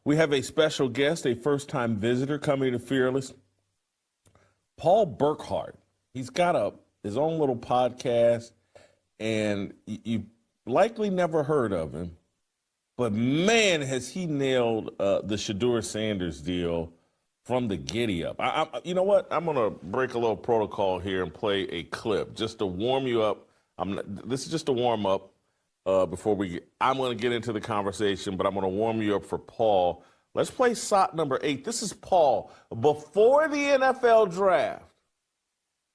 We have a special guest, a first-time visitor coming to Fearless, Paul Burkhart. He's got his own little podcast, and you likely never heard of him, but man, has he nailed the Shedeur Sanders deal from the giddy up. You know what? I'm going to break a little protocol here and play a clip just to warm you up. This is just a warm-up. Before I'm going to get into the conversation, but I'm going to warm you up for Paul. Let's play SOT number 8. This is Paul before the NFL draft,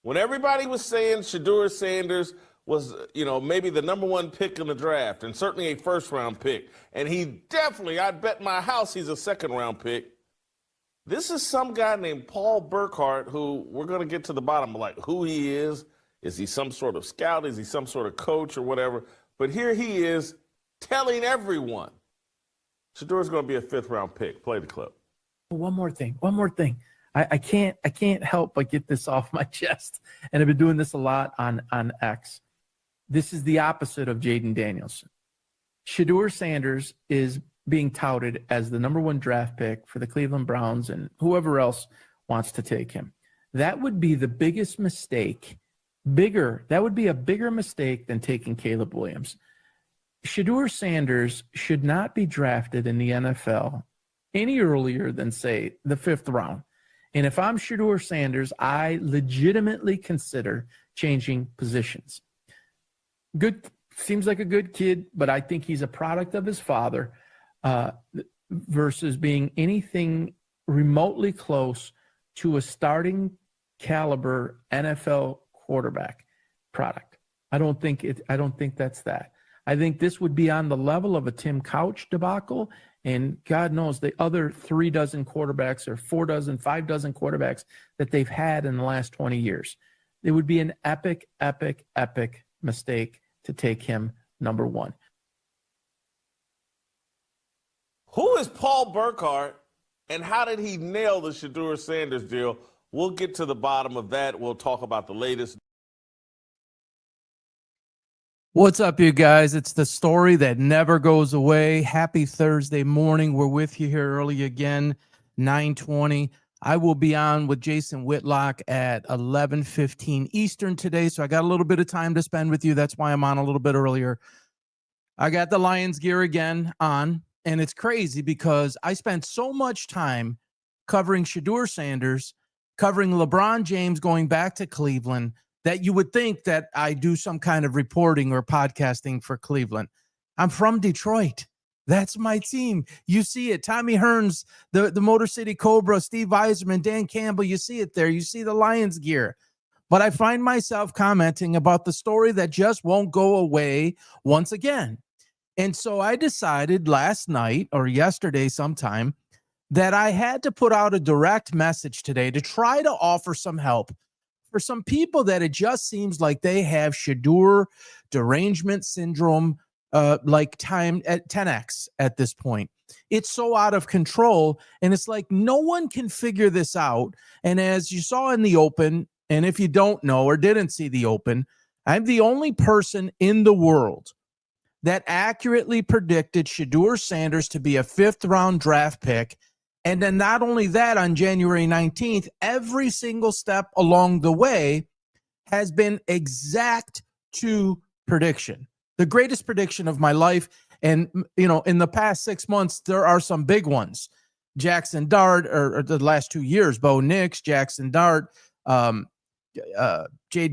when everybody was saying Shedeur Sanders was, maybe the number 1 pick in the draft and certainly a first-round pick. And he definitely, I'd bet my house he's a second-round pick. This is some guy named Paul Burkhart who we're going to get to the bottom of, like, who he is. Is he some sort of scout? Is he some sort of coach or whatever? But here he is telling everyone Shedeur's going to be a 5th-round pick. Play the clip. One more thing. I can't help but get this off my chest. And I've been doing this a lot on X. This is the opposite of Jaden Danielson. Shedeur Sanders is being touted as the number 1 draft pick for the Cleveland Browns and whoever else wants to take him. That would be the biggest mistake. That would be a bigger mistake than taking Caleb Williams. Shedeur Sanders should not be drafted in the NFL any earlier than, say, the 5th round. And if I'm Shedeur Sanders, I legitimately consider changing positions. Seems like a good kid, but I think he's a product of his father versus being anything remotely close to a starting caliber NFL quarterback product. I don't think that's that. I think this would be on the level of a Tim Couch debacle, and God knows the other 3 dozen quarterbacks or 4 dozen, 5 dozen quarterbacks that they've had in the last 20 years. It would be an epic mistake to take him number 1. Who is Paul Burkhart, and how did he nail the Shedeur Sanders deal? We'll get to the bottom of that. We'll talk about the latest. What's up, you guys? It's the story that never goes away. Happy Thursday morning. We're with you here early again, 9:20. I will be on with Jason Whitlock at 11:15 Eastern today, so I got a little bit of time to spend with you. That's why I'm on a little bit earlier. I got the Lions gear again on, and it's crazy because I spent so much time covering Shedeur Sanders, covering LeBron James going back to Cleveland, that you would think that I do some kind of reporting or podcasting for Cleveland. I'm from Detroit. That's my team. You see it. Tommy Hearns, the Motor City Cobra, Steve Yzerman, Dan Campbell, you see it there. You see the Lions gear. But I find myself commenting about the story that just won't go away once again. And so I decided last night or yesterday sometime that I had to put out a direct message today to try to offer some help for some people that it just seems like they have Shedeur derangement syndrome, like time at 10x at this point. It's so out of control, and it's like no one can figure this out. And as you saw in the Open, and if you don't know or didn't see the Open, I'm the only person in the world that accurately predicted Shedeur Sanders to be a 5th-round draft pick. And then not only that, on January 19th, every single step along the way has been exact to prediction. The greatest prediction of my life. And, in the past 6 months, there are some big ones. Jackson Dart, or the last 2 years, Bo Nix, Jackson Dart, Jaden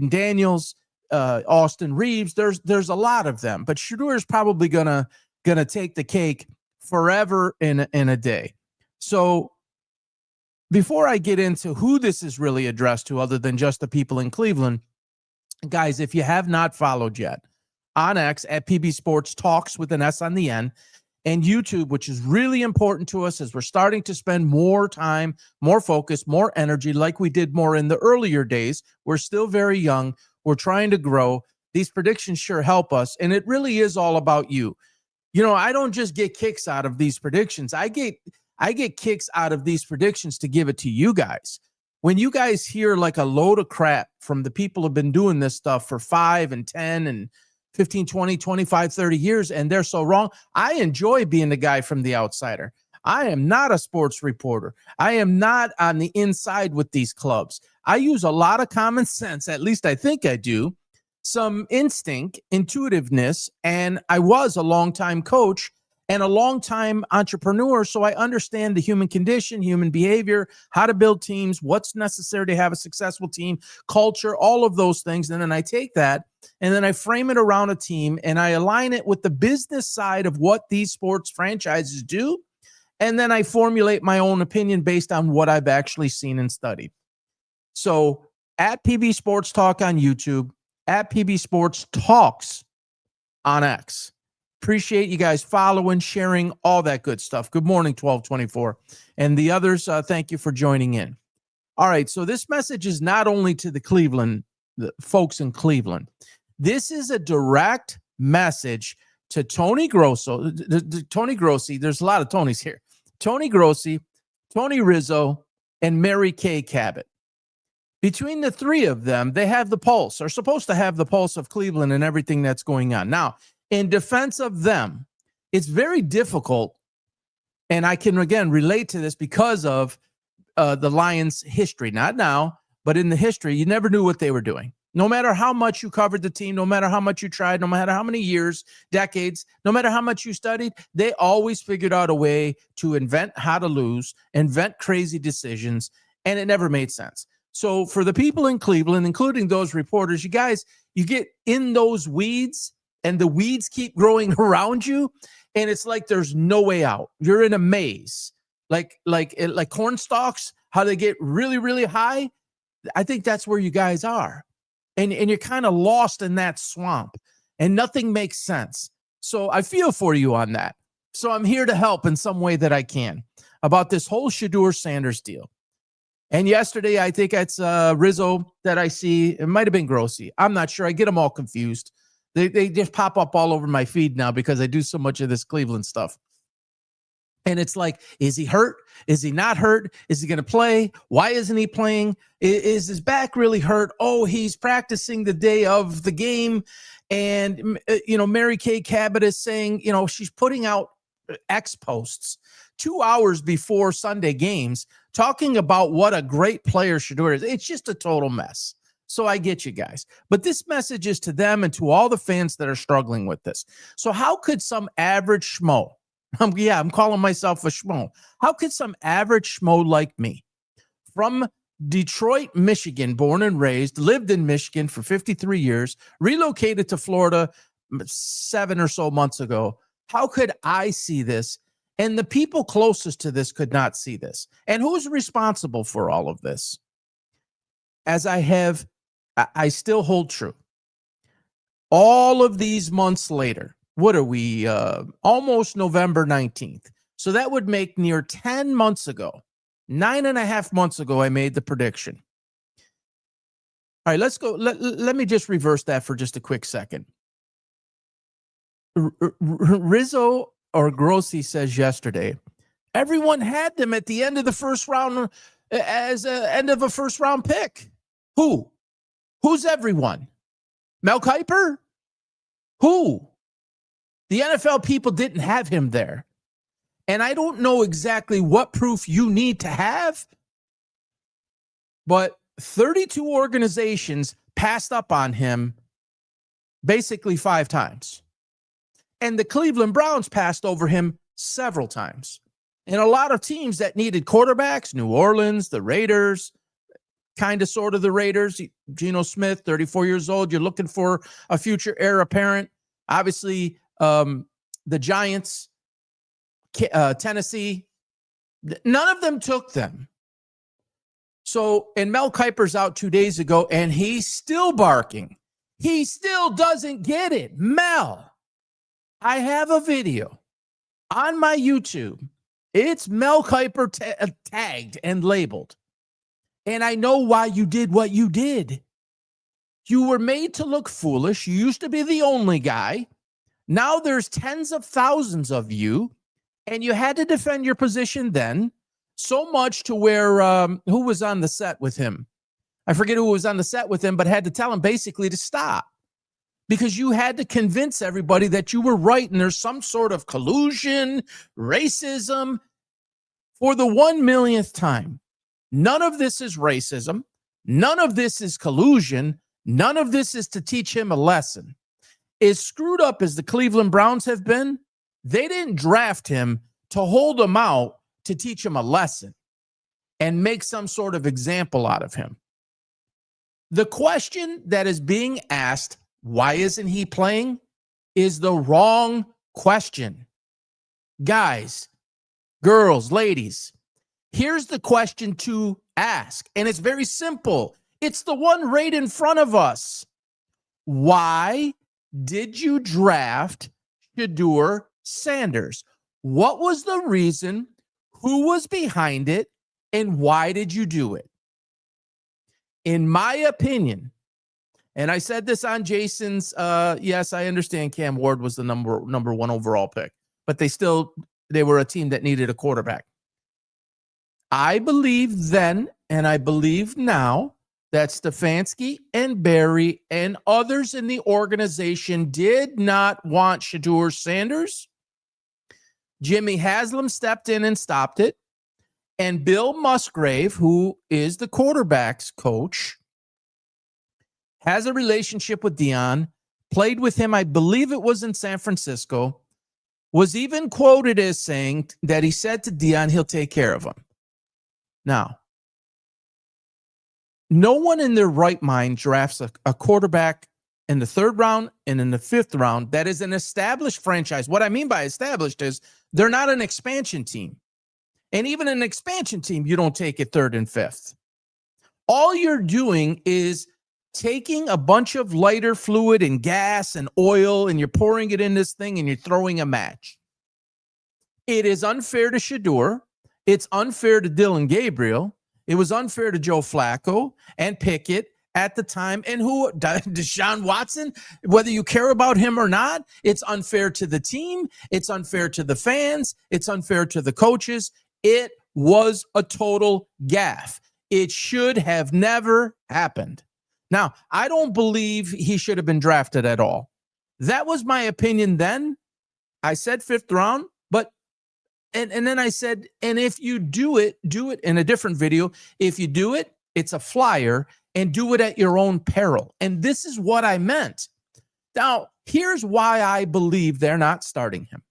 Daniels, Austin Reeves. There's a lot of them. But Shedeur is probably gonna take the cake forever in a day. So before I get into who this is really addressed to, other than just the people in Cleveland, guys, if you have not followed yet, on X at PB Sports Talks with an S on the end, and YouTube, which is really important to us as we're starting to spend more time, more focus, more energy like we did more in the earlier days. We're still very young. We're trying to grow. These predictions sure help us, and it really is all about you. I don't just get kicks out of these predictions. I get kicks out of these predictions to give it to you guys. When you guys hear like a load of crap from the people who've been doing this stuff for 5 and 10 and 15, 20, 25, 30 years, and they're so wrong, I enjoy being the guy from the outsider. I am not a sports reporter. I am not on the inside with these clubs. I use a lot of common sense, at least I think I do, some instinct, intuitiveness, and I was a longtime coach and a longtime entrepreneur, so I understand the human condition, human behavior, how to build teams, what's necessary to have a successful team, culture, all of those things. And then I take that and then I frame it around a team and I align it with the business side of what these sports franchises do. And then I formulate my own opinion based on what I've actually seen and studied. So at PB Sports Talk on YouTube, at PB Sports Talks on X. Appreciate you guys following, sharing, all that good stuff. Good morning, 1224. And the others, thank you for joining in. All right, so this message is not only to the folks in Cleveland. This is a direct message to Tony Grosso, Tony Grossi. There's a lot of Tonys here. Tony Grossi, Tony Rizzo, and Mary Kay Cabot. Between the three of them, they have the pulse, are supposed to have the pulse of Cleveland and everything that's going on. Now, in defense of them, it's very difficult, and I can, again, relate to this because of the Lions' history. Not now, but in the history, you never knew what they were doing. No matter how much you covered the team, no matter how much you tried, no matter how many years, decades, no matter how much you studied, they always figured out a way to invent how to lose, invent crazy decisions, and it never made sense. So for the people in Cleveland, including those reporters, you guys, you get in those weeds and the weeds keep growing around you. And it's like there's no way out. You're in a maze, like corn stalks, how they get really, really high. I think that's where you guys are. And you're kind of lost in that swamp and nothing makes sense. So I feel for you on that. So I'm here to help in some way that I can about this whole Shedeur Sanders deal. And yesterday, I think it's Rizzo that I see. It might have been Grossi. I'm not sure. I get them all confused. They just pop up all over my feed now because I do so much of this Cleveland stuff. And it's like, is he hurt? Is he not hurt? Is he going to play? Why isn't he playing? Is his back really hurt? Oh, he's practicing the day of the game. And, Mary Kay Cabot is saying, she's putting out X posts 2 hours before Sunday games talking about what a great player Shedeur is. It's just a total mess. So I get you guys. But this message is to them and to all the fans that are struggling with this. So how could some average schmo, I'm calling myself a schmo. How could some average schmo like me from Detroit, Michigan, born and raised, lived in Michigan for 53 years, relocated to Florida 7 or so months ago, how could I see this? And the people closest to this could not see this. And who's responsible for all of this? As I still hold true. All of these months later, what are we, almost November 19th. So that would make near 10 months ago, 9.5 months ago, I made the prediction. All right, let's go. Let me just reverse that for just a quick second. Rizzo or Grossi says yesterday, everyone had them at the end of the first round as an end of a first round pick. Who? Who's everyone? Mel Kiper? Who? The NFL people didn't have him there. And I don't know exactly what proof you need to have, but 32 organizations passed up on him basically 5 times. And the Cleveland Browns passed over him several times. And a lot of teams that needed quarterbacks, New Orleans, the Raiders, kind of sort of the Raiders, Geno Smith, 34 years old. You're looking for a future heir apparent. Obviously, the Giants, Tennessee, none of them took them. So, and Mel Kiper's out 2 days ago, and he's still barking. He still doesn't get it. Mel, I have a video on my YouTube. It's Mel Kiper tagged and labeled. And I know why you did what you did. You were made to look foolish. You used to be the only guy. Now there's tens of thousands of you, and you had to defend your position then, so much to where who was on the set with him? I forget who was on the set with him, but had to tell him basically to stop because you had to convince everybody that you were right and there's some sort of collusion, racism. for the 1,000,000th time, none of this is racism. None of this is collusion. None of this is to teach him a lesson. As screwed up as the Cleveland Browns have been, they didn't draft him to hold him out to teach him a lesson and make some sort of example out of him. The question that is being asked, why isn't he playing, is the wrong question. Guys, girls, ladies, here's the question to ask, and it's very simple. It's the one right in front of us. Why did you draft Shedeur Sanders? What was the reason? Who was behind it? And why did you do it? In my opinion, and I said this on Jason's, yes, I understand Cam Ward was the number one overall pick, but they were a team that needed a quarterback. I believe then, and I believe now, that Stefanski and Barry and others in the organization did not want Shedeur Sanders. Jimmy Haslam stepped in and stopped it. And Bill Musgrave, who is the quarterback's coach, has a relationship with Deion, played with him, I believe it was in San Francisco, was even quoted as saying that he said to Deion he'll take care of him. Now, no one in their right mind drafts a quarterback in the 3rd round and in the 5th round that is an established franchise. What I mean by established is they're not an expansion team. And even an expansion team, you don't take it 3rd and 5th. All you're doing is taking a bunch of lighter fluid and gas and oil, and you're pouring it in this thing and you're throwing a match. It is unfair to Shedeur. It's unfair to Dylan Gabriel. It was unfair to Joe Flacco and Pickett at the time. And who, Deshaun Watson, whether you care about him or not, it's unfair to the team. It's unfair to the fans. It's unfair to the coaches. It was a total gaffe. It should have never happened. Now, I don't believe he should have been drafted at all. That was my opinion then. I said 5th round, but and then I said, and if you do it in a different video. If you do it, it's a flyer, and do it at your own peril. And this is what I meant. Now, here's why I believe they're not starting him.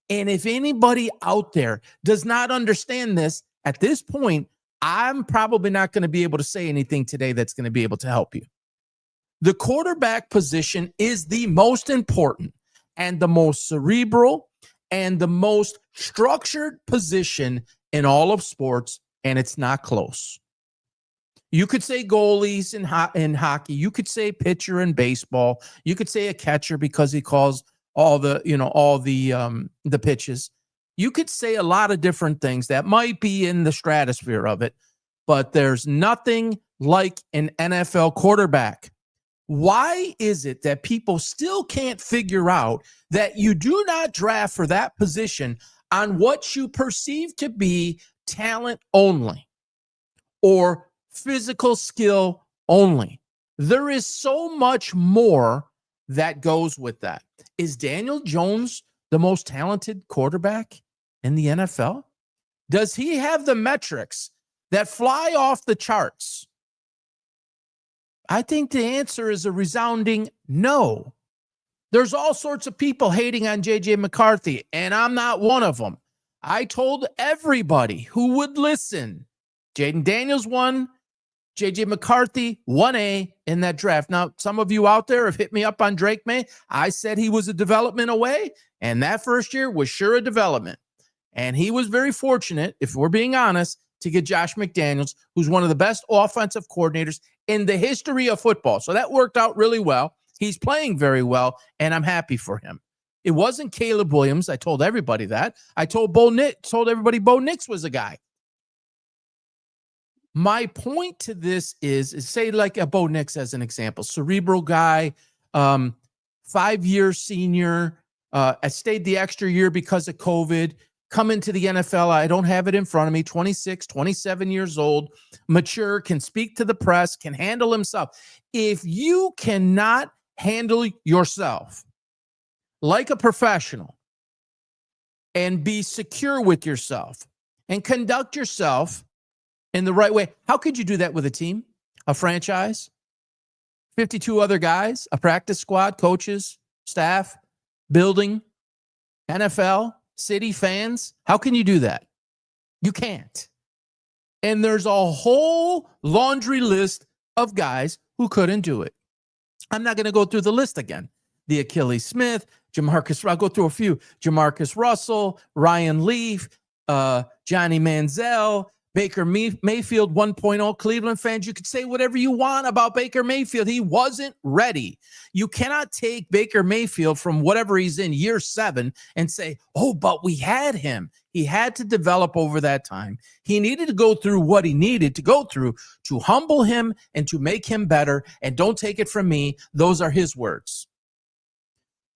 And if anybody out there does not understand this at this point, I'm probably not going to be able to say anything today that's going to be able to help you. The quarterback position is the most important and the most cerebral and the most structured position in all of sports, and it's not close. You could say goalies in hockey. You could say pitcher in baseball. You could say a catcher because he calls all the pitches. You could say a lot of different things that might be in the stratosphere of it, but there's nothing like an NFL quarterback. Why is it that people still can't figure out that you do not draft for that position on what you perceive to be talent only or physical skill only? There is so much more that goes with that. Is Daniel Jones the most talented quarterback in the NFL? Does he have the metrics that fly off the charts? I think the answer is a resounding no. There's all sorts of people hating on J.J. McCarthy, and I'm not one of them. I told everybody who would listen, Jaden Daniels won, J.J. McCarthy 1A in that draft. Now, some of you out there have hit me up on Drake May. I said he was a development away, and that first year was sure a development. And he was very fortunate, if we're being honest, to get Josh McDaniels, who's one of the best offensive coordinators in the history of football. So that worked out really well. He's playing very well, and I'm happy for him. It wasn't Caleb Williams. I told everybody that. I told everybody Bo Nix was a guy. My point to this is say like a Bo Nix as an example, cerebral guy, 5-year senior, I stayed the extra year because of COVID, come into the NFL. I don't have it in front of me, 26, 27 years old, mature, can speak to the press, can handle himself. If you cannot handle yourself like a professional and be secure with yourself and conduct yourself in the right way. How could you do that with a team, a franchise, 52 other guys, a practice squad, coaches, staff, building, NFL, city, fans? How can you do that? You can't. And there's a whole laundry list of guys who couldn't do it. I'm not going to go through the list again. The Achilles Smith, I'll go through a few. Jamarcus Russell, Ryan Leaf, Johnny Manziel, Baker Mayfield 1.0. Cleveland fans, you could say whatever you want about Baker Mayfield. He wasn't ready. You cannot take Baker Mayfield from whatever he's in year 7 and say, oh, but we had him. He had to develop over that time. He needed to go through what he needed to go through to humble him and to make him better. And don't take it from me. Those are his words.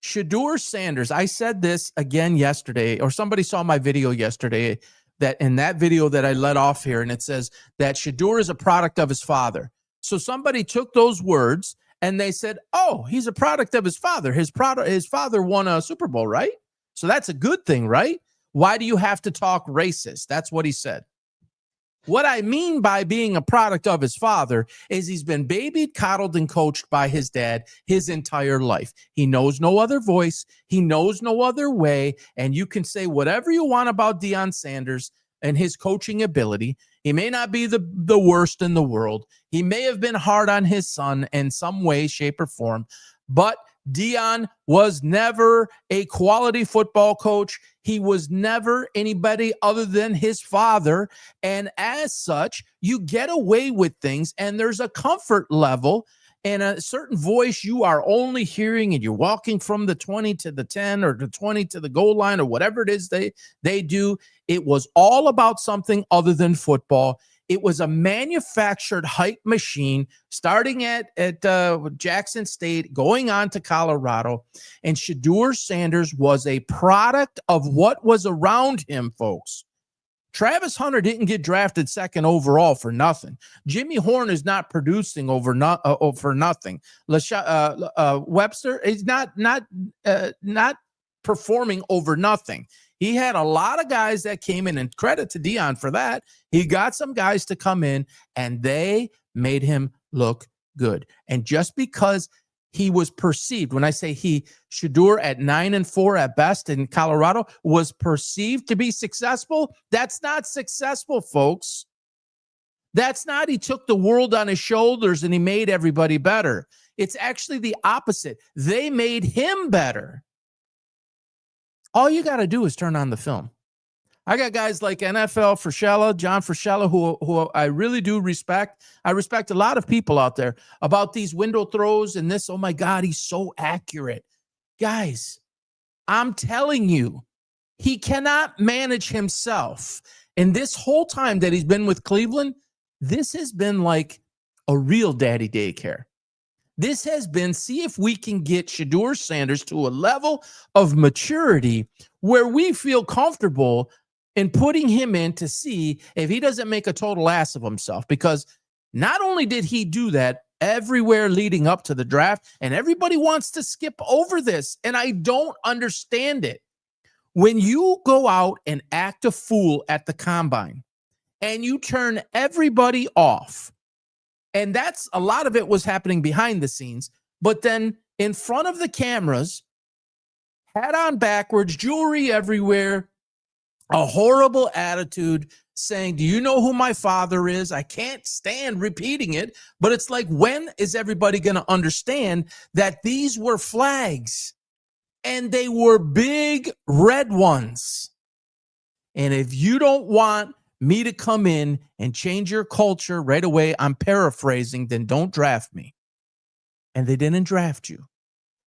Shedeur Sanders, I said this again yesterday, or somebody saw my video yesterday, that in that video that I let off here, and it says that Shedeur is a product of his father. So somebody took those words and they said, oh, he's a product of his father. His father won a Super Bowl, right? So that's a good thing, right? Why do you have to talk racist? That's what he said. What I mean by being a product of his father is he's been babied, coddled, and coached by his dad his entire life. He knows no other voice. He knows no other way. And you can say whatever you want about Deion Sanders and his coaching ability. He may not be the worst in the world. He may have been hard on his son in some way, shape, or form. But Deion was never a quality football coach. He was never anybody other than his father. And as such, you get away with things, and there's a comfort level and a certain voice you are only hearing, and you're walking from the 20 to the 10 or the 20 to the goal line or whatever it is they do. It was all about something other than football. It was a manufactured hype machine starting at Jackson State, going on to Colorado. And Shedeur Sanders was a product of what was around him, folks. Travis Hunter didn't get drafted 2nd overall for nothing. Jimmy Horn is not producing for nothing. Webster is not performing over nothing. He had a lot of guys that came in, and credit to Deion for that. He got some guys to come in, and they made him look good. And just because he was perceived, when I say he, Shedeur at 9-4 at best in Colorado was perceived to be successful, that's not successful, folks. That's not he took the world on his shoulders and he made everybody better. It's actually the opposite. They made him better. All you got to do is turn on the film. I got guys like NFL Frischella, John Frischella, who I really do respect. I respect a lot of people out there about these window throws and this. Oh, my God, he's so accurate. Guys, I'm telling you, he cannot manage himself. And this whole time that he's been with Cleveland, this has been like a real daddy daycare. This has been, see if we can get Shedeur Sanders to a level of maturity where we feel comfortable in putting him in to see if he doesn't make a total ass of himself. Because not only did he do that everywhere leading up to the draft, and everybody wants to skip over this, and I don't understand it. When you go out and act a fool at the combine and you turn everybody off, and that's a lot of it was happening behind the scenes, but then in front of the cameras, hat on backwards, jewelry everywhere, a horrible attitude, saying, do you know who my father is? I can't stand repeating it, but it's like, when is everybody going to understand that these were flags and they were big red ones? And if you don't want me to come in and change your culture right away, I'm paraphrasing, then don't draft me. And they didn't draft you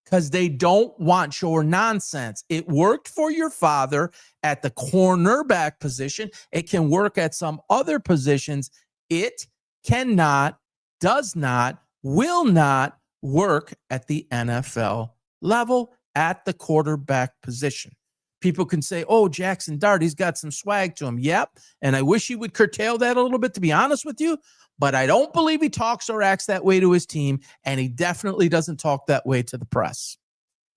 because they don't want your nonsense. It worked for your father at the cornerback position. It can work at some other positions. It cannot, does not, will not work at the NFL level at the quarterback position. People can say, oh, Jackson Dart, he's got some swag to him. Yep. And I wish he would curtail that a little bit, to be honest with you. But I don't believe he talks or acts that way to his team. And he definitely doesn't talk that way to the press.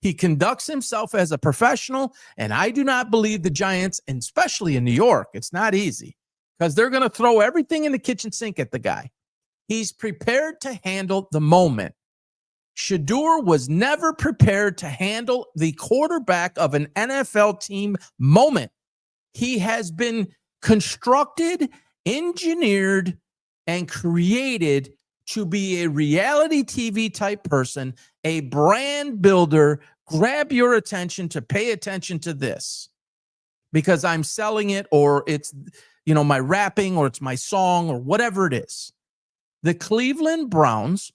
He conducts himself as a professional, and I do not believe the Giants, and especially in New York, it's not easy because they're going to throw everything in the kitchen sink at the guy. He's prepared to handle the moment. Shedeur was never prepared to handle the quarterback of an NFL team moment. He has been constructed, engineered, and created to be a reality TV type person, a brand builder. Grab your attention to pay attention to this because I'm selling it, or it's, my rapping, or it's my song, or whatever it is. The Cleveland Browns,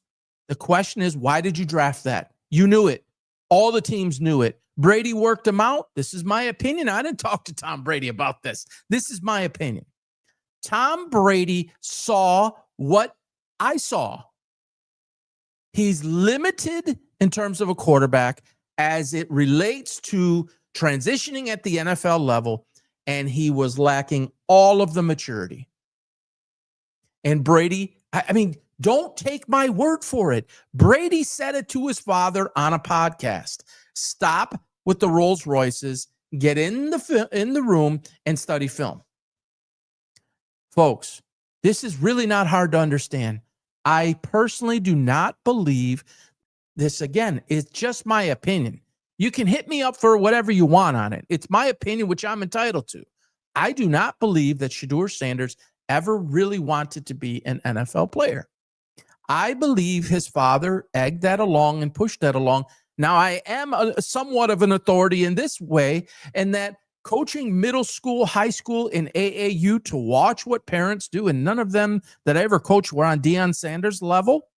the question is, why did you draft that? You knew it. All the teams knew it. Brady worked him out. This is my opinion. I didn't talk to Tom Brady about this. This is my opinion. Tom Brady saw what I saw. He's limited in terms of a quarterback as it relates to transitioning at the NFL level, and he was lacking all of the maturity. And Brady, I mean, don't take my word for it. Brady said it to his father on a podcast. Stop with the Rolls Royces, get in the room and study film. Folks, this is really not hard to understand. I personally do not believe this. Again, it's just my opinion. You can hit me up for whatever you want on it. It's my opinion, which I'm entitled to. I do not believe that Shedeur Sanders ever really wanted to be an NFL player. I believe his father egged that along and pushed that along. Now, I am somewhat of an authority in this way, and that coaching middle school, high school, in AAU to watch what parents do, and none of them that I ever coached were on Deion Sanders' level,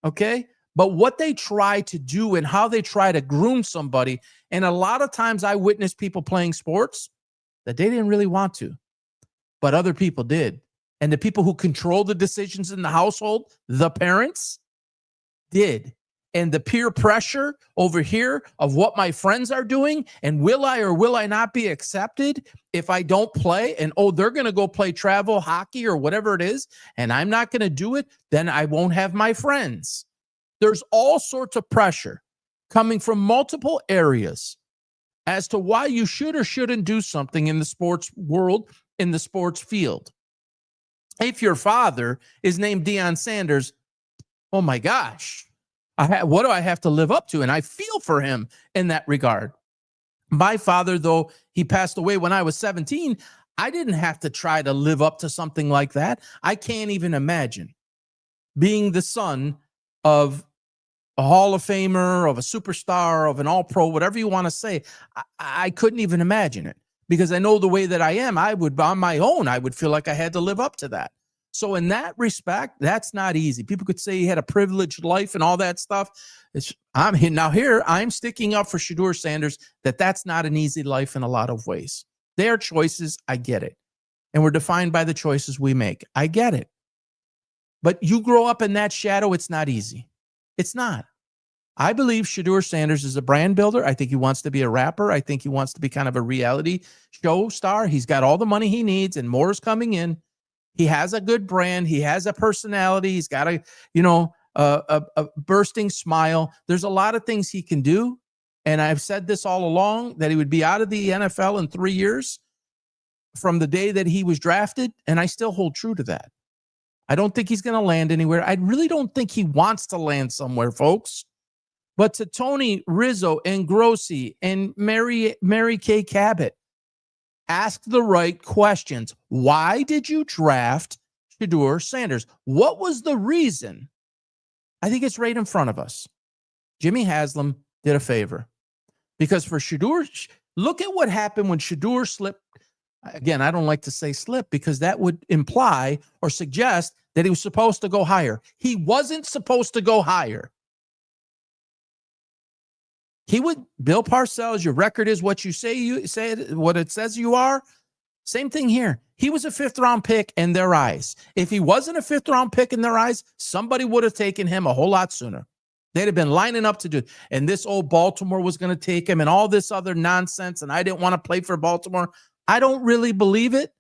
okay? But what they try to do and how they try to groom somebody, and a lot of times I witnessed people playing sports that they didn't really want to, but other people did. And the people who control the decisions in the household, the parents, did. And the peer pressure over here of what my friends are doing, and will I or will I not be accepted if I don't play? And, they're going to go play travel hockey or whatever it is, and I'm not going to do it, then I won't have my friends. There's all sorts of pressure coming from multiple areas as to why you should or shouldn't do something in the sports world, in the sports field. If your father is named Deion Sanders, oh my gosh, what do I have to live up to? And I feel for him in that regard. My father, though he passed away when I was 17, I didn't have to try to live up to something like that. I can't even imagine being the son of a Hall of Famer, of a superstar, of an all-pro, whatever you want to say. I couldn't even imagine it because I know the way that I am. I would, on my own, I would feel like I had to live up to that. So in that respect, that's not easy. People could say he had a privileged life and all that stuff. I'm sticking up for Shedeur Sanders that that's not an easy life in a lot of ways. Their choices, I get it. And we're defined by the choices we make. I get it. But you grow up in that shadow, it's not easy. It's not. I believe Shedeur Sanders is a brand builder. I think he wants to be a rapper. I think he wants to be kind of a reality show star. He's got all the money he needs and more is coming in. He has a good brand. He has a personality. He's got a bursting smile. There's a lot of things he can do. And I've said this all along, that he would be out of the NFL in 3 years from the day that he was drafted. And I still hold true to that. I don't think he's going to land anywhere. I really don't think he wants to land somewhere, folks. But to Tony, Rizzo, and Grossi, and Mary Kay Cabot, ask the right questions. Why did you draft Shedeur Sanders? What was the reason? I think it's right in front of us. Jimmy Haslam did a favor. Because for Shedeur, look at what happened when Shedeur slipped. Again, I don't like to say slip because that would imply or suggest that he was supposed to go higher. He wasn't supposed to go higher. Bill Parcells, your record is what you say what it says you are. Same thing here. He was a 5th round pick in their eyes. If he wasn't a 5th round pick in their eyes, somebody would have taken him a whole lot sooner. They'd have been lining up to do it. And this old Baltimore was going to take him and all this other nonsense. And I didn't want to play for Baltimore. I don't really believe it.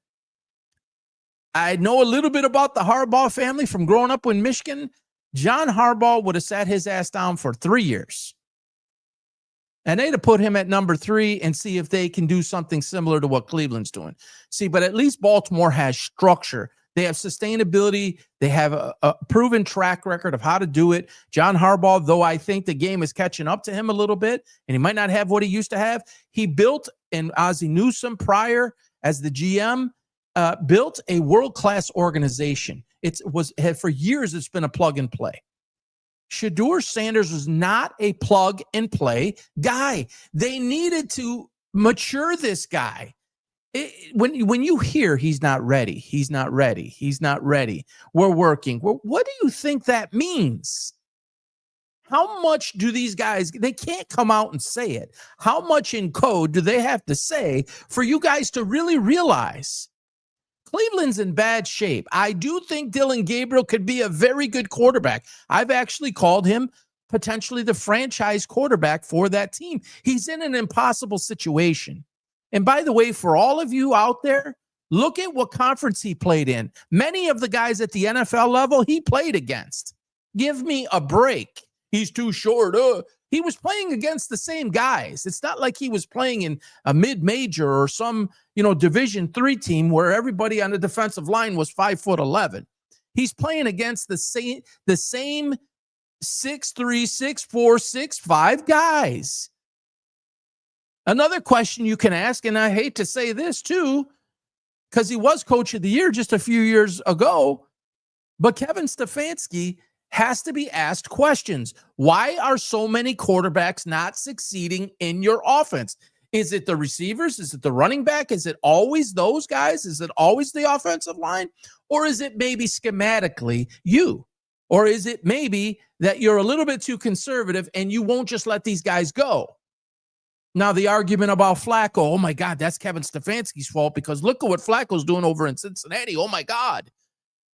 I know a little bit about the Harbaugh family from growing up in Michigan. John Harbaugh would have sat his ass down for 3 years. And they'd have put him at number 3 and see if they can do something similar to what Cleveland's doing. See, but at least Baltimore has structure. They have sustainability. They have a proven track record of how to do it. John Harbaugh, though I think the game is catching up to him a little bit, and he might not have what he used to have, he built, and Ozzie Newsome prior as the GM, built a world-class organization. For years, it's been a plug and play. Shedeur Sanders was not a plug-and-play guy. They needed to mature this guy. When you hear he's not ready, we're working. Well, what do you think that means? How much do these guys, they can't come out and say it. How much in code do they have to say for you guys to really realize Cleveland's in bad shape? I do think Dillon Gabriel could be a very good quarterback. I've actually called him potentially the franchise quarterback for that team. He's in an impossible situation. And by the way, for all of you out there, look at what conference he played in. Many of the guys at the NFL level he played against. Give me a break. He's too short. He was playing against the same guys. It's not like he was playing in a mid-major or some, Division III team where everybody on the defensive line was 5'11". He's playing against the same 6'3", 6'4", 6'5" guys. Another question you can ask, and I hate to say this too, because he was coach of the year just a few years ago, but Kevin Stefanski has to be asked questions. Why are so many quarterbacks not succeeding in your offense? Is it the receivers? Is it the running back? Is it always those guys? Is it always the offensive line? Or is it maybe schematically you? Or is it maybe that you're a little bit too conservative and you won't just let these guys go? Now, the argument about Flacco, oh my God, that's Kevin Stefanski's fault because look at what Flacco's doing over in Cincinnati. Oh my God.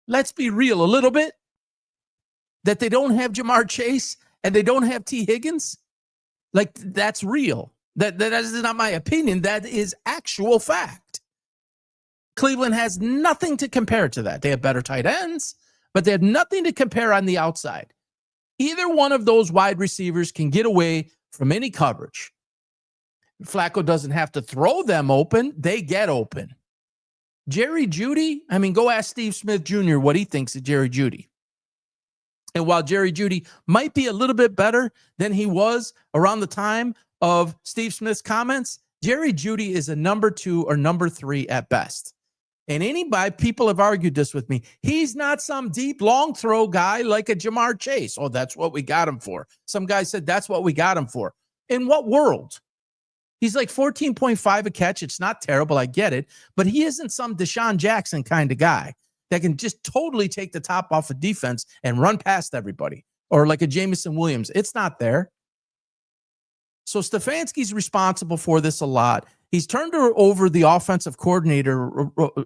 Let's be real a little bit. That they don't have Jamar Chase and they don't have T. Higgins, like that's real. That is not my opinion. That is actual fact. Cleveland has nothing to compare to that. They have better tight ends, but they have nothing to compare on the outside. Either one of those wide receivers can get away from any coverage. Flacco doesn't have to throw them open. They get open. Jerry Jeudy, go ask Steve Smith Jr. what he thinks of Jerry Jeudy. And while Jerry Jeudy might be a little bit better than he was around the time of Steve Smith's comments, Jerry Jeudy is a number 2 or number 3 at best. And people have argued this with me. He's not some deep, long throw guy like a Jamar Chase. Oh, that's what we got him for. Some guy said that's what we got him for. In what world? He's like 14.5 a catch. It's not terrible. I get it. But he isn't some Deshaun Jackson kind of guy that can just totally take the top off of defense and run past everybody, or like a Jamison Williams. It's not there. So Stefanski's responsible for this a lot. He's turned over the offensive coordinator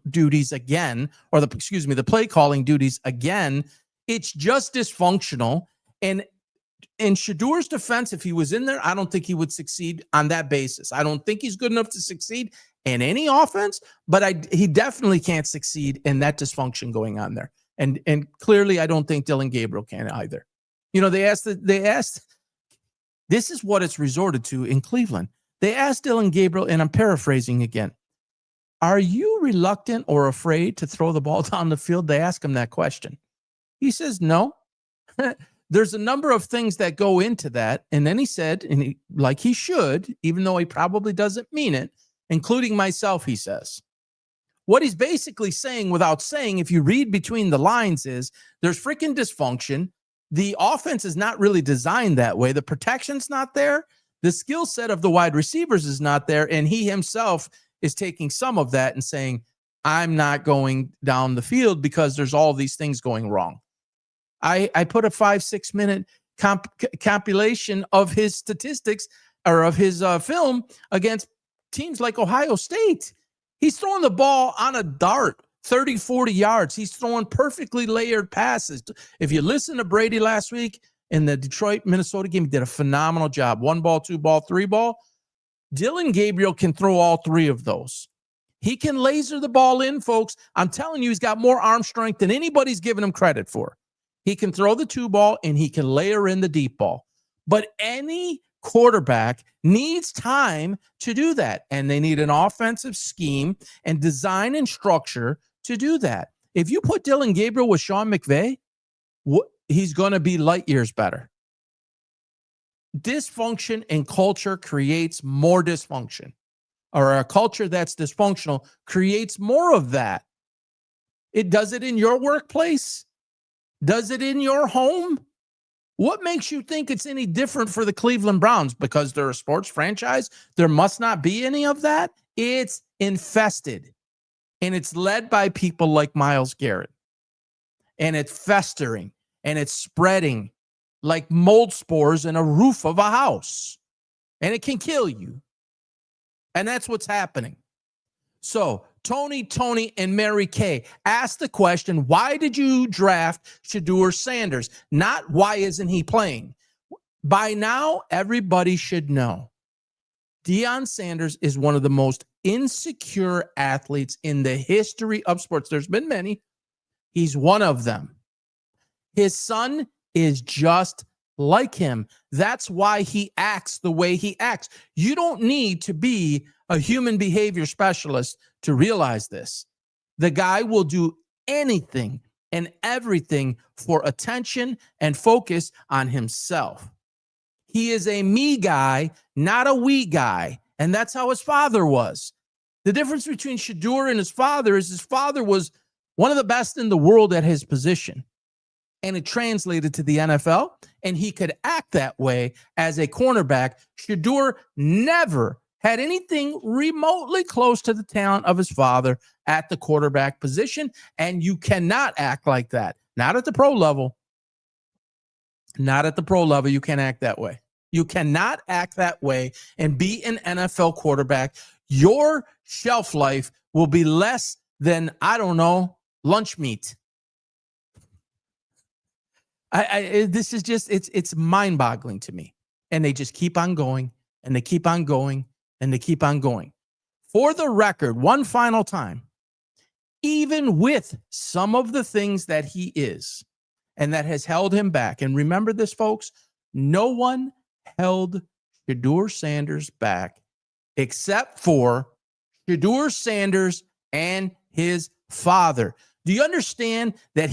duties again, or the play calling duties again. It's just dysfunctional. And in Shedeur's defense, if he was in there, I don't think he would succeed on that basis. I don't think he's good enough to succeed in any offense, but he definitely can't succeed in that dysfunction going on there. And clearly, I don't think Dillon Gabriel can either. They asked, this is what it's resorted to in Cleveland. They asked Dillon Gabriel, and I'm paraphrasing again, are you reluctant or afraid to throw the ball down the field? They ask him that question. He says, no. There's a number of things that go into that. And then he said, like he should, even though he probably doesn't mean it, including myself, he says. What he's basically saying without saying, if you read between the lines, is there's freaking dysfunction. The offense is not really designed that way. The protection's not there. The skill set of the wide receivers is not there. And he himself is taking some of that and saying, I'm not going down the field because there's all these things going wrong. I put a 5-6 minute compilation of his statistics or of his film against teams like Ohio State. He's throwing the ball on a dart, 30, 40 yards. He's throwing perfectly layered passes. If you listen to Brady last week in the Detroit-Minnesota game, he did a phenomenal job. 1 ball, 2 ball, 3 ball. Dillon Gabriel can throw all 3 of those. He can laser the ball in, folks. I'm telling you, he's got more arm strength than anybody's given him credit for. He can throw the 2 ball and he can layer in the deep ball. But any quarterback needs time to do that. And they need an offensive scheme and design and structure to do that. If you put Dylan Gabriel with Sean McVay, he's going to be light years better. Dysfunction in culture creates more dysfunction, or a culture that's dysfunctional creates more of that. It does it in your workplace? Does it in your home? What makes you think it's any different for the Cleveland Browns? Because they're a sports franchise, there must not be any of that. It's infested, and it's led by people like Myles Garrett, and it's festering, and it's spreading like mold spores in a roof of a house, and it can kill you. And that's what's happening. So Tony, and Mary Kay asked the question, why did you draft Shedeur Sanders? Not why isn't he playing? By now, everybody should know Deion Sanders is one of the most insecure athletes in the history of sports. There's been many. He's one of them. His son is just like him. That's why he acts the way he acts. You don't need to be a human behavior specialist to realize this. The guy will do anything and everything for attention and focus on himself. He is a me guy, not a we guy. And that's how his father was. The difference between Shedeur and his father is his father was one of the best in the world at his position. And it translated to the NFL, and he could act that way as a cornerback. Shedeur never had anything remotely close to the talent of his father at the quarterback position, and you cannot act like that. Not at the pro level. Not at the pro level. You can't act that way. You cannot act that way and be an NFL quarterback. Your shelf life will be less than, I don't know, lunch meat. This is just, it's mind-boggling to me. And they just keep on going, and they keep on going, and they keep on going. For the record, one final time, even with some of the things that he is, and that has held him back, and remember this, folks, no one held Shedeur Sanders back except for Shedeur Sanders and his father. Do you understand that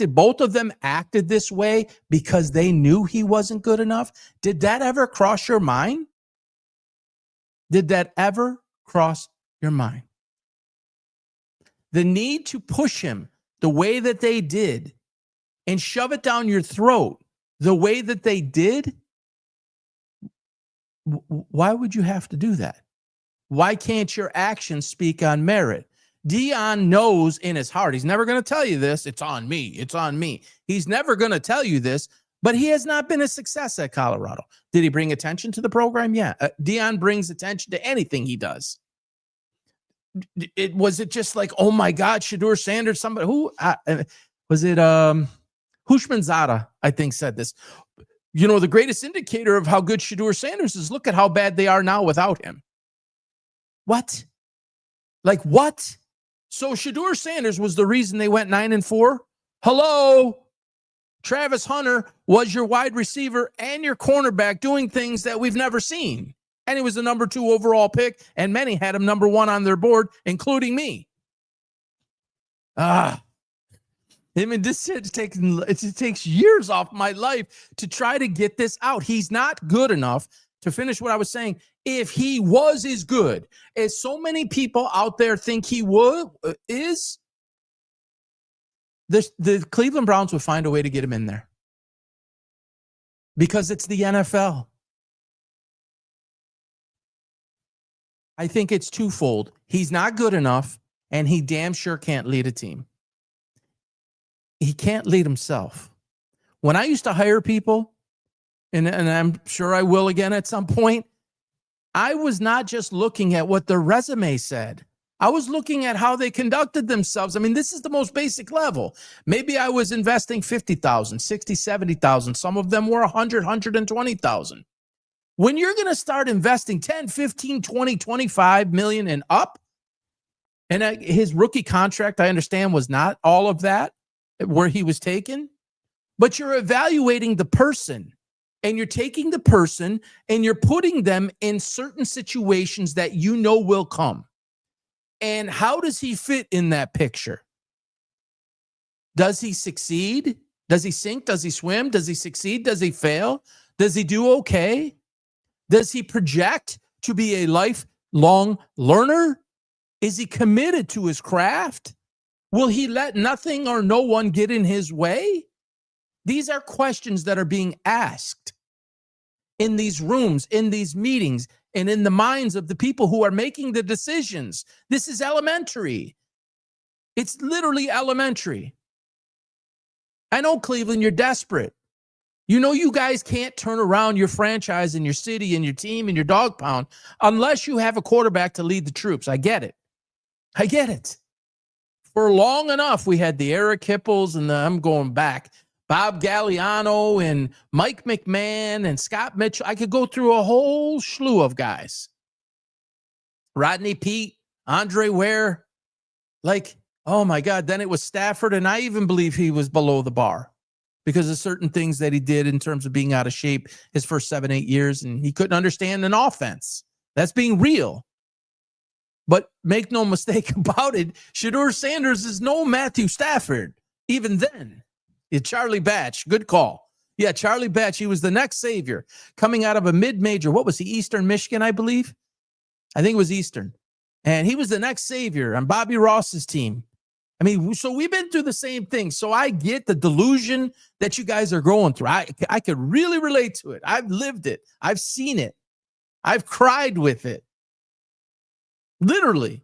both of them acted this way because they knew he wasn't good enough? Did that ever cross your mind? Did that ever cross your mind? The need to push him the way that they did and shove it down your throat the way that they did, why would you have to do that? Why can't your actions speak on merit? Deion knows in his heart, he's never going to tell you this, it's on me, it's on me. He's never going to tell you this, but he has not been a success at Colorado. Did he bring attention to the program? Yeah. Deion brings attention to anything he does. Was it just like, oh my God, Shedeur Sanders, somebody who, was it Hushmanzada, I think, said this. You know, the greatest indicator of how good Shedeur Sanders is, look at how bad they are now without him. What? Like what? So Shedeur Sanders was the reason they went 9-4? Hello? Travis Hunter was your wide receiver and your cornerback doing things that we've never seen. And he was the number 2 overall pick, and many had him number 1 on their board, including me. I mean, it takes years off my life to try to get this out. He's not good enough. To finish what I was saying, if he was as good as so many people out there think he the Cleveland Browns would find a way to get him in there. Because it's the NFL. I think it's twofold. He's not good enough, and he damn sure can't lead a team. He can't lead himself. When I used to hire people, and I'm sure I will again at some point, I was not just looking at what their resume said. I was looking at how they conducted themselves. I mean, this is the most basic level. Maybe I was investing $50,000, $60,000, $70,000. Some of them were $100,000, $120,000. When you're going to start investing 10, 15, 20, 25 million and up, and his rookie contract, I understand, was not all of that where he was taken, but you're evaluating the person. and you're taking the person and you're putting them in certain situations that you know will come. And how does he fit in that picture? Does he succeed? Does he sink? Does he swim? Does he succeed? Does he fail? Does he do okay? Does he project to be a lifelong learner? Is he committed to his craft? Will he let nothing or no one get in his way? These are questions that are being asked in these rooms, in these meetings, and in the minds of the people who are making the decisions. This is elementary. It's literally elementary. I know, Cleveland, you're desperate. You know you guys can't turn around your franchise and your city and your team and your dog pound unless you have a quarterback to lead the troops. I get it. I get it. For long enough, we had the Eric Hipples and I'm going back, Bob Galliano and Mike McMahon and Scott Mitchell. I could go through a whole slew of guys. Rodney Peete, Andre Ware. Like, oh my God. Then it was Stafford, and I even believe he was below the bar because of certain things that he did in terms of being out of shape his first 7-8 years, and he couldn't understand an offense. That's being real. But make no mistake about it, Shedeur Sanders is no Matthew Stafford. Even then, Charlie Batch, good call. Yeah, Charlie Batch, he was the next savior coming out of a mid-major. What was he, Eastern Michigan, I believe? I think it was Eastern. And he was the next savior on Bobby Ross's team. I mean, so we've been through the same thing. So I get the delusion that you guys are going through. I could really relate to it. I've lived it. I've seen it. I've cried with it. Literally.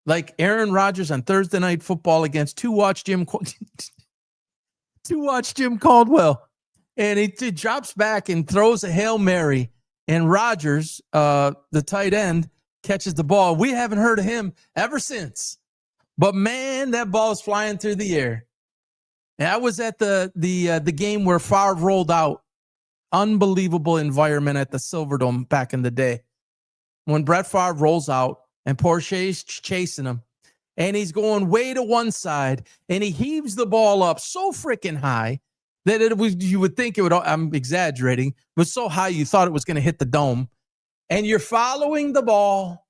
Like Aaron Rodgers on Thursday Night Football against to-watch Jim Caldwell. And he drops back and throws a Hail Mary. And Rodgers, the tight end, catches the ball. We haven't heard of him ever since. But man, that ball's flying through the air. And I was at the game where Favre rolled out. Unbelievable environment at the Silverdome back in the day. When Brett Favre rolls out and Porsche's chasing him, and he's going way to one side, and he heaves the ball up so freaking high that you would think it would, I'm exaggerating, but so high you thought it was going to hit the dome. And you're following the ball,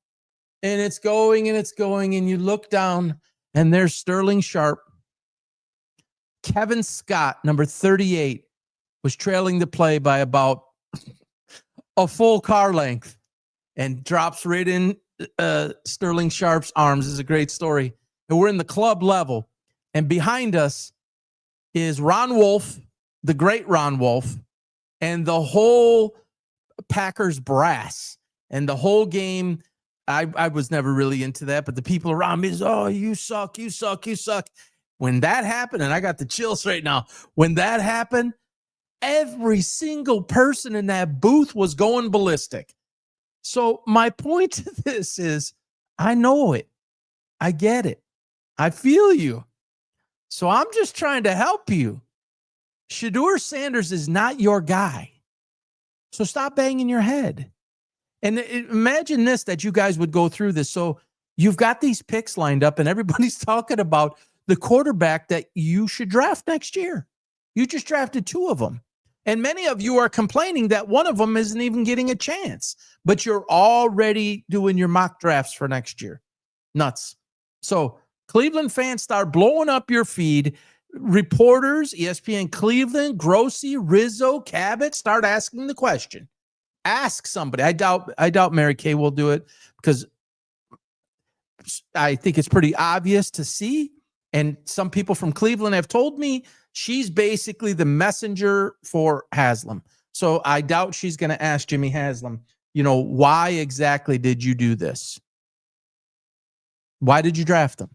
and it's going, and you look down, and there's Sterling Sharp. Kevin Scott, number 38, was trailing the play by about a full car length and drops right in Sterling Sharp's arms. This is a great story. And we're in the club level, and behind us is Ron Wolf, the great Ron Wolf, and the whole Packers brass. And the whole game, I was never really into that, but the people around me is, oh, you suck, you suck, you suck. When that happened, and I got the chills right now, when that happened, every single person in that booth was going ballistic. So my point to this is, I know it. I get it. I feel you. So I'm just trying to help you. Shedeur Sanders is not your guy. So stop banging your head. And imagine this, that you guys would go through this. So you've got these picks lined up, and everybody's talking about the quarterback that you should draft next year. You just drafted 2 of them. And many of you are complaining that one of them isn't even getting a chance, but you're already doing your mock drafts for next year. Nuts. So Cleveland fans, start blowing up your feed. Reporters, ESPN Cleveland, Grossi, Rizzo, Cabot, start asking the question. Ask somebody. I doubt Mary Kay will do it because I think it's pretty obvious to see. And some people from Cleveland have told me she's basically the messenger for Haslam. So I doubt she's going to ask Jimmy Haslam, why exactly did you do this? Why did you draft him?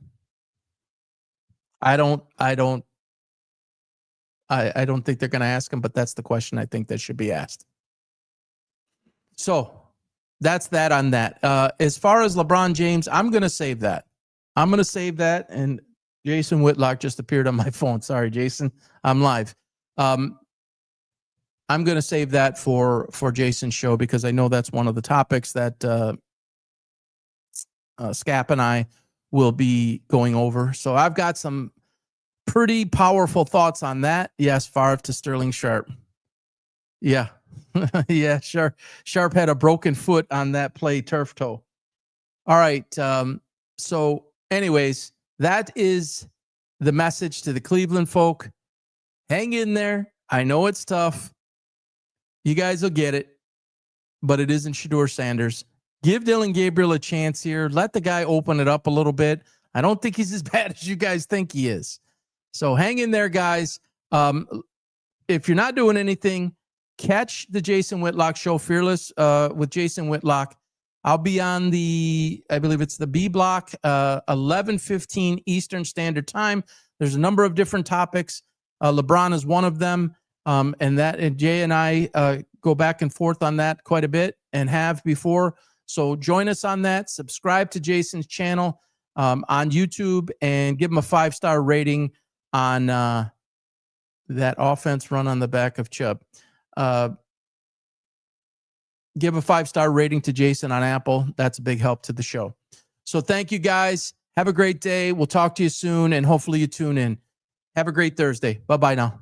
I don't think they're going to ask him, but that's the question I think that should be asked. So that's that on that. As far as LeBron James, I'm going to save that. And Jason Whitlock just appeared on my phone. Sorry, Jason. I'm live. I'm going to save that for Jason's show because I know that's one of the topics that Scap and I will be going over. So I've got some pretty powerful thoughts on that. Yes, Favre to Sterling Sharp. Yeah. Yeah, Sharp had a broken foot on that play, turf toe. All right. So anyways, that is the message to the Cleveland folk. Hang in there. I know it's tough. You guys will get it, but it isn't Shedeur Sanders. Give Dylan Gabriel a chance here. Let the guy open it up a little bit. I don't think he's as bad as you guys think he is. So hang in there, guys. If you're not doing anything, catch the Jason Whitlock show, Fearless with Jason Whitlock. I'll be on I believe it's the B block, 11:15 Eastern Standard Time. There's a number of different topics. LeBron is one of them. And Jay and I go back and forth on that quite a bit and have before. So join us on that. Subscribe to Jason's channel on YouTube and give him a 5-star rating on that offense run on the back of Chubb. Give a 5-star rating to Jason on Apple. That's a big help to the show. So thank you, guys. Have a great day. We'll talk to you soon, and hopefully you tune in. Have a great Thursday. Bye-bye now.